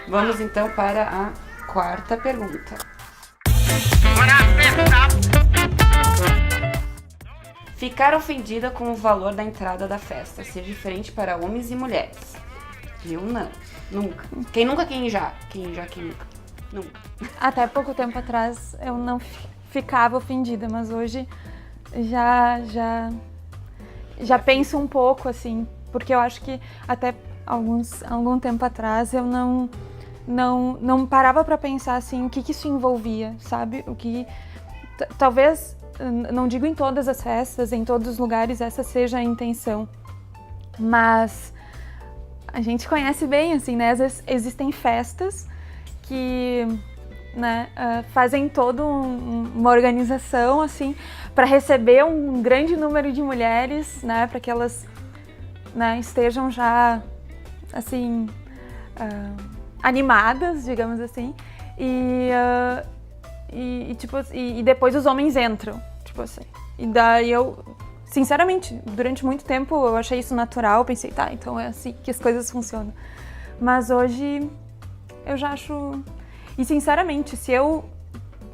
Vamos então para a quarta pergunta. Ficar ofendida com o valor da entrada da festa ser diferente para homens e mulheres. Eu não, nunca. Quem nunca, quem já? Quem nunca? Nunca. Até pouco tempo atrás eu não ficava ofendida, mas hoje já penso um pouco, assim, porque eu acho que até algum tempo atrás eu não parava para pensar, assim, o que isso envolvia, sabe? O que talvez, não digo em todas as festas, em todos os lugares, essa seja a intenção, mas a gente conhece bem, assim, né? Às vezes existem festas que, né, fazem toda uma organização, assim, para receber um grande número de mulheres, né, para que elas, né, estejam já, assim, animadas, digamos assim, e depois os homens entram, tipo assim. E daí eu, sinceramente, durante muito tempo eu achei isso natural, pensei, tá, então é assim que as coisas funcionam. Mas hoje eu já acho... E sinceramente, se eu,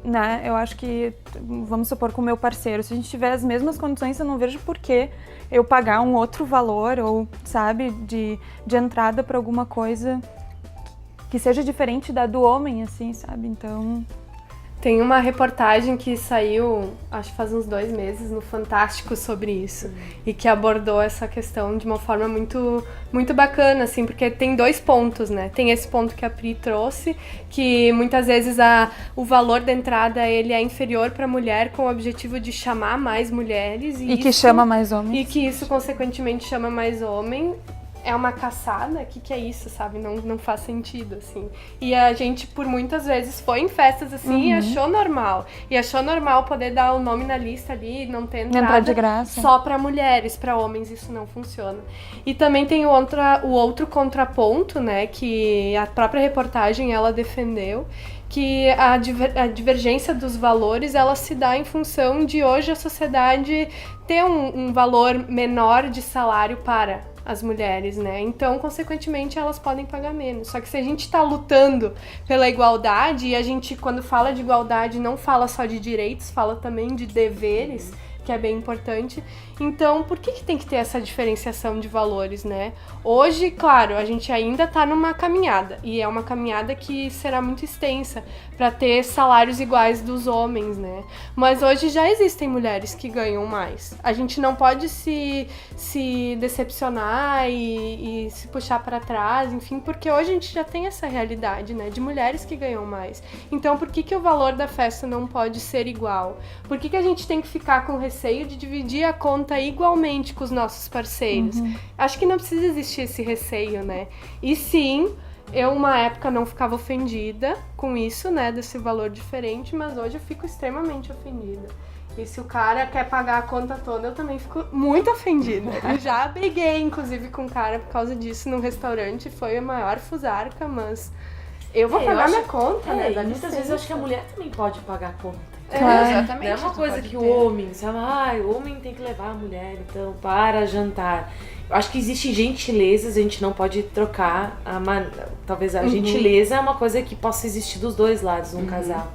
né, eu acho que, vamos supor, com o meu parceiro, se a gente tiver as mesmas condições, eu não vejo por que eu pagar um outro valor, ou, sabe, de entrada para alguma coisa que seja diferente da do homem, assim, sabe? Então... Tem uma reportagem que saiu, acho que faz uns 2 meses, no Fantástico sobre isso. E que abordou essa questão de uma forma muito, muito bacana, assim, porque tem 2 pontos, né? Tem esse ponto que a Pri trouxe, que muitas vezes o valor da entrada ele é inferior para a mulher com o objetivo de chamar mais mulheres. E que chama mais homens. E que isso, consequentemente, chama mais homem. É uma caçada, o que é isso, sabe? Não faz sentido, assim. E a gente, por muitas vezes, foi em festas assim e achou normal. E achou normal poder dar o nome na lista ali e não ter entrada de graça. Só para mulheres, para homens isso não funciona. E também tem o outro contraponto, né, que a própria reportagem ela defendeu, que a divergência dos valores, ela se dá em função de hoje a sociedade ter um valor menor de salário para as mulheres, né? Então, consequentemente, elas podem pagar menos. Só que se a gente tá lutando pela igualdade, e a gente, quando fala de igualdade, não fala só de direitos, fala também de deveres, que é bem importante. Então, por que tem que ter essa diferenciação de valores, né? Hoje, claro, a gente ainda tá numa caminhada, e é uma caminhada que será muito extensa para ter salários iguais dos homens, né? Mas hoje já existem mulheres que ganham mais. A gente não pode se decepcionar e se puxar para trás, enfim, porque hoje a gente já tem essa realidade, né? De mulheres que ganham mais. Então, por que o valor da festa não pode ser igual? Por que a gente tem que ficar com receio de dividir a conta igualmente com os nossos parceiros? Acho que não precisa existir esse receio, né? E sim, eu uma época não ficava ofendida com isso, né, desse valor diferente, mas hoje eu fico extremamente ofendida. E se o cara quer pagar a conta toda, eu também fico muito ofendida. Eu já briguei, inclusive, com o cara por causa disso num restaurante, foi a maior fusarca, mas eu vou pagar minha conta, né? Muitas vezes eu acho que a mulher também pode pagar a conta. Claro. Exatamente. Não é uma coisa que o homem, sabe? O homem tem que levar a mulher, então, para jantar. Eu acho que existem gentilezas, a gente não pode trocar. Talvez a gentileza é uma coisa que possa existir dos dois lados, num casal.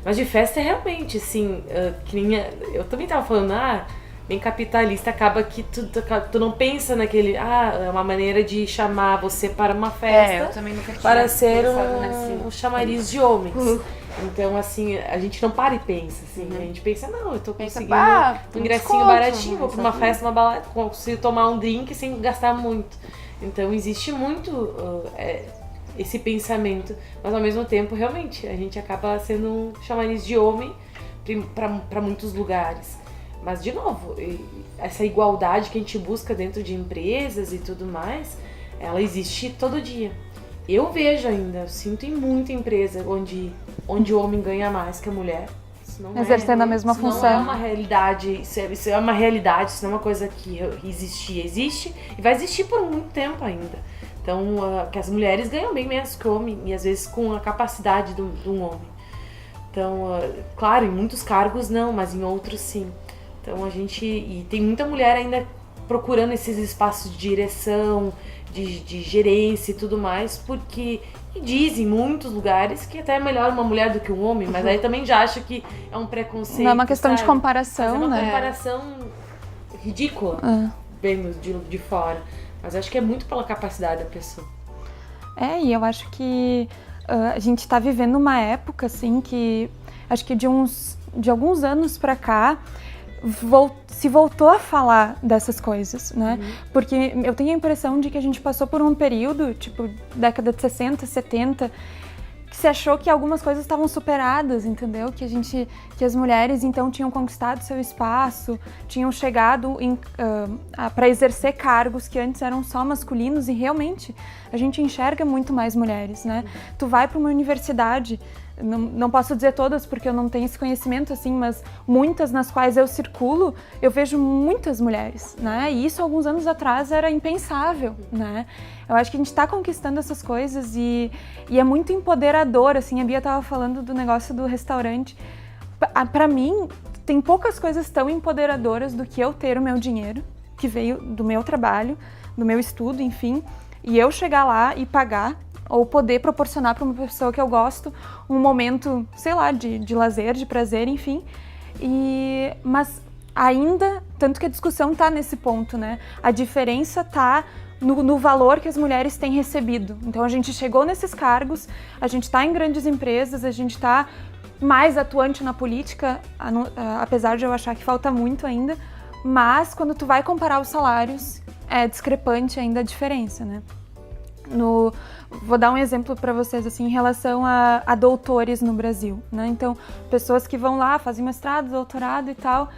Mas de festa é realmente, assim, eu também tava falando, bem capitalista, acaba que tu não pensa naquele, é uma maneira de chamar você para uma festa, eu também nunca tinha para ser pensado um chamariz de homens. Então, assim, a gente não para e pensa, assim, a gente pensa, não, eu tô conseguindo um ingressinho baratinho, vou pra uma festa, uma balada, consigo tomar um drink sem gastar muito. Então, existe muito esse pensamento, mas ao mesmo tempo, realmente, a gente acaba sendo um chamariz de homem para muitos lugares. Mas, de novo, essa igualdade que a gente busca dentro de empresas e tudo mais, ela existe todo dia. Eu vejo ainda, eu sinto em muita empresa onde o homem ganha mais que a mulher. Isso não exercendo a mesma função. Não é uma realidade, isso é uma realidade, isso não é uma coisa que existe e vai existir por muito tempo ainda. Então, que as mulheres ganham bem menos que o homem e às vezes com a capacidade de um homem. Então, claro, em muitos cargos não, mas em outros sim. Então e tem muita mulher ainda procurando esses espaços de direção, de gerência e tudo mais, porque dizem em muitos lugares que até é melhor uma mulher do que um homem, mas aí também já acho que é um preconceito. Não é uma questão de sabe? comparação, mas é uma né? comparação ridícula, vendo de fora. Mas acho que é muito pela capacidade da pessoa. E eu acho que a gente está vivendo uma época, assim, que acho que de alguns anos para cá se voltou a falar dessas coisas, né? Porque eu tenho a impressão de que a gente passou por um período, tipo, década de 60, 70, que se achou que algumas coisas estavam superadas, entendeu? Que as mulheres, então, tinham conquistado seu espaço, tinham chegado para exercer cargos que antes eram só masculinos, e realmente a gente enxerga muito mais mulheres, né? Tu vai para uma universidade, não posso dizer todas porque eu não tenho esse conhecimento, assim, mas muitas nas quais eu circulo, eu vejo muitas mulheres, né? E isso alguns anos atrás era impensável, né? Eu acho que a gente está conquistando essas coisas e é muito empoderador, assim. A Bia estava falando do negócio do restaurante. Para mim, tem poucas coisas tão empoderadoras do que eu ter o meu dinheiro, que veio do meu trabalho, do meu estudo, enfim, e eu chegar lá e pagar, ou poder proporcionar para uma pessoa que eu gosto um momento, sei lá, de lazer, de prazer, enfim. Mas ainda, tanto que a discussão está nesse ponto, né? A diferença está no valor que as mulheres têm recebido. Então a gente chegou nesses cargos, a gente está em grandes empresas, a gente está mais atuante na política, apesar de eu achar que falta muito ainda, mas quando tu vai comparar os salários, é discrepante ainda a diferença, né? Vou dar um exemplo para vocês, assim, em relação a doutores no Brasil, né? Então, pessoas que vão lá, fazem mestrado, doutorado e tal,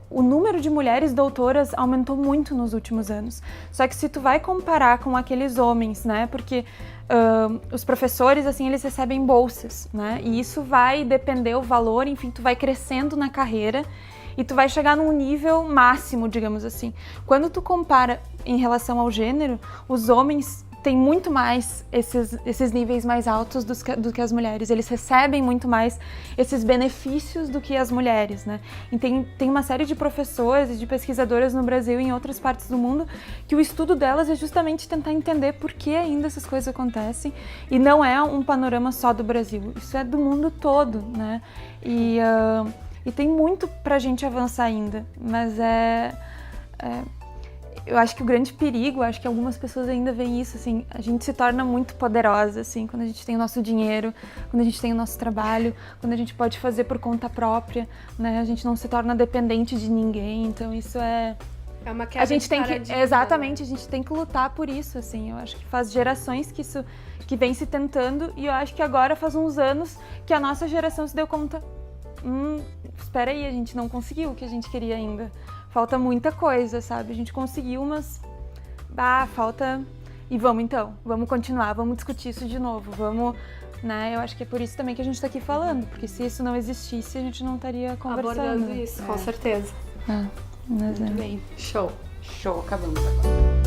o número de mulheres doutoras aumentou muito nos últimos anos. Só que se tu vai comparar com aqueles homens, né? Porque os professores, assim, eles recebem bolsas, né? E isso vai depender o valor, enfim, tu vai crescendo na carreira e tu vai chegar num nível máximo, digamos assim. Quando tu compara em relação ao gênero, os homens têm muito mais esses níveis mais altos do que as mulheres. Eles recebem muito mais esses benefícios do que as mulheres, né? E tem uma série de professores e de pesquisadoras no Brasil e em outras partes do mundo que o estudo delas é justamente tentar entender por que ainda essas coisas acontecem. E não é um panorama só do Brasil, isso é do mundo todo, né? E tem muito pra gente avançar ainda, mas eu acho que o grande perigo, acho que algumas pessoas ainda veem isso, assim, a gente se torna muito poderosa, assim, quando a gente tem o nosso dinheiro, quando a gente tem o nosso trabalho, quando a gente pode fazer por conta própria, né? A gente não se torna dependente de ninguém, então isso é uma quebra de paradigma, exatamente, né? A gente tem que lutar por isso, assim, eu acho que faz gerações que vem se tentando, e eu acho que agora faz uns anos que a nossa geração se deu conta, espera aí, a gente não conseguiu o que a gente queria ainda. Falta muita coisa, sabe? A gente conseguiu, mas falta. E vamos continuar, vamos discutir isso de novo, né? Eu acho que é por isso também que a gente tá aqui falando, porque se isso não existisse, a gente não estaria conversando. Abordando isso, com certeza. Mas Muito bem. Show, acabamos agora.